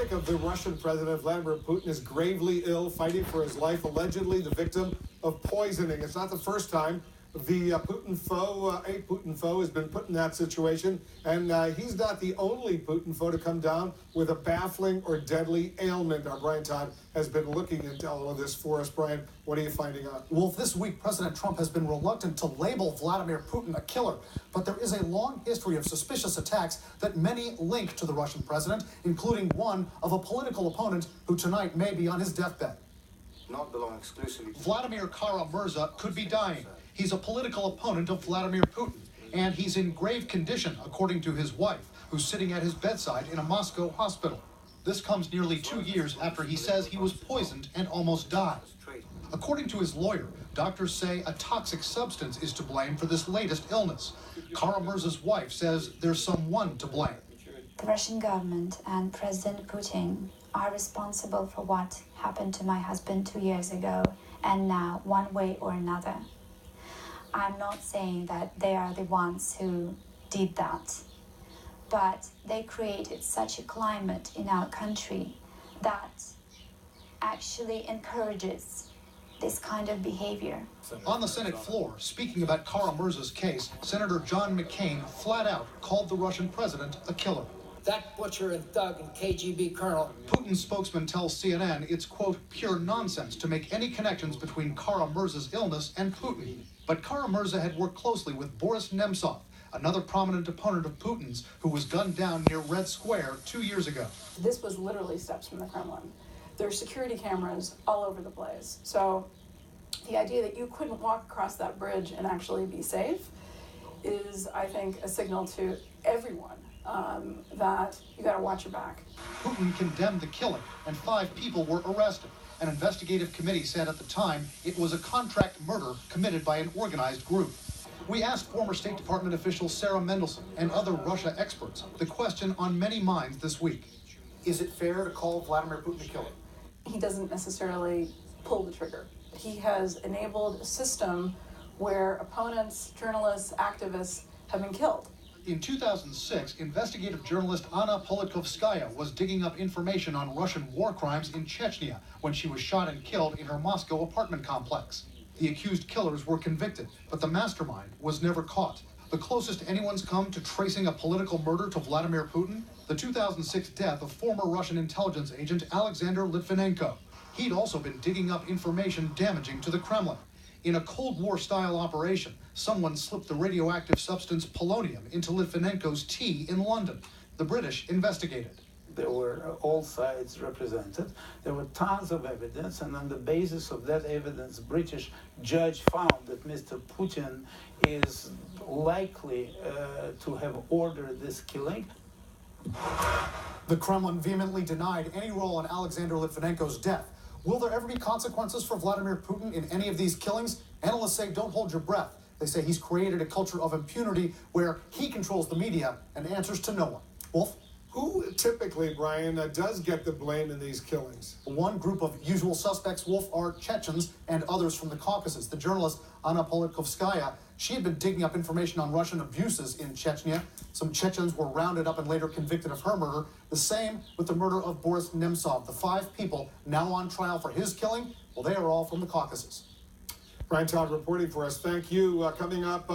stomach of the Russian president, Vladimir Putin, is gravely ill, fighting for his life, allegedly the victim of poisoning. It's not the first time the a Putin foe has been put in that situation, and he's not the only Putin foe to come down with a baffling or deadly ailment. Our Brian Todd has been looking into all of this for us. Brian, what are you finding out? Wolf, this week, President Trump has been reluctant to label Vladimir Putin a killer, but there is a long history of suspicious attacks that many link to the Russian president, including one of a political opponent who tonight may be on his deathbed. Not belong exclusively to Vladimir Kara-Murza could be dying. He's a political opponent of Vladimir Putin, and he's in grave condition, according to his wife, who's sitting at his bedside in a Moscow hospital. This comes nearly 2 years after he says he was poisoned and almost died. According to his lawyer, doctors say a toxic substance is to blame for this latest illness. Kara-Murza's wife says there's someone to blame. The Russian government and President Putin are responsible for what happened to my husband 2 years ago, and now, one way or another. I'm not saying that they are the ones who did that, but they created such a climate in our country that actually encourages this kind of behavior. On the Senate floor, speaking about Kara-Murza's case, Senator John McCain flat out called the Russian president a killer. That butcher and thug and KGB colonel. Putin's spokesman tells CNN it's, quote, pure nonsense to make any connections between Kara-Murza's illness and Putin. But Kara-Murza had worked closely with Boris Nemtsov, another prominent opponent of Putin's, who was gunned down near Red Square 2 years ago. This was literally steps from the Kremlin. There are security cameras all over the place. So the idea that you couldn't walk across that bridge and actually be safe is, I think, a signal to everyone that you got to watch your back. Putin condemned the killing, and 5 people were arrested. An investigative committee said at the time it was a contract murder committed by an organized group. We asked former State Department official Sarah Mendelson and other Russia experts the question on many minds this week. Is it fair to call Vladimir Putin a killer? He doesn't necessarily pull the trigger. He has enabled a system where opponents, journalists, activists have been killed. In 2006, investigative journalist Anna Politkovskaya was digging up information on Russian war crimes in Chechnya when she was shot and killed in her Moscow apartment complex. The accused killers were convicted, but the mastermind was never caught. The closest anyone's come to tracing a political murder to Vladimir Putin? The 2006 death of former Russian intelligence agent Alexander Litvinenko. He'd also been digging up information damaging to the Kremlin. In a Cold War-style operation, someone slipped the radioactive substance polonium into Litvinenko's tea in London. The British investigated. There were all sides represented. There were tons of evidence, and on the basis of that evidence, British judge found that Mr. Putin is likely to have ordered this killing. The Kremlin vehemently denied any role in Alexander Litvinenko's death. Will there ever be consequences for Vladimir Putin in any of these killings? Analysts say don't hold your breath. They say he's created a culture of impunity where he controls the media and answers to no one. Wolf? Who typically, Brian, does get the blame in these killings? One group of usual suspects, Wolf, are Chechens and others from the Caucasus. The journalist Anna Politkovskaya, she had been digging up information on Russian abuses in Chechnya. Some Chechens were rounded up and later convicted of her murder. The same with the murder of Boris Nemtsov. The 5 people now on trial for his killing, well, they are all from the Caucasus. Brian Todd reporting for us. Thank you. Coming up...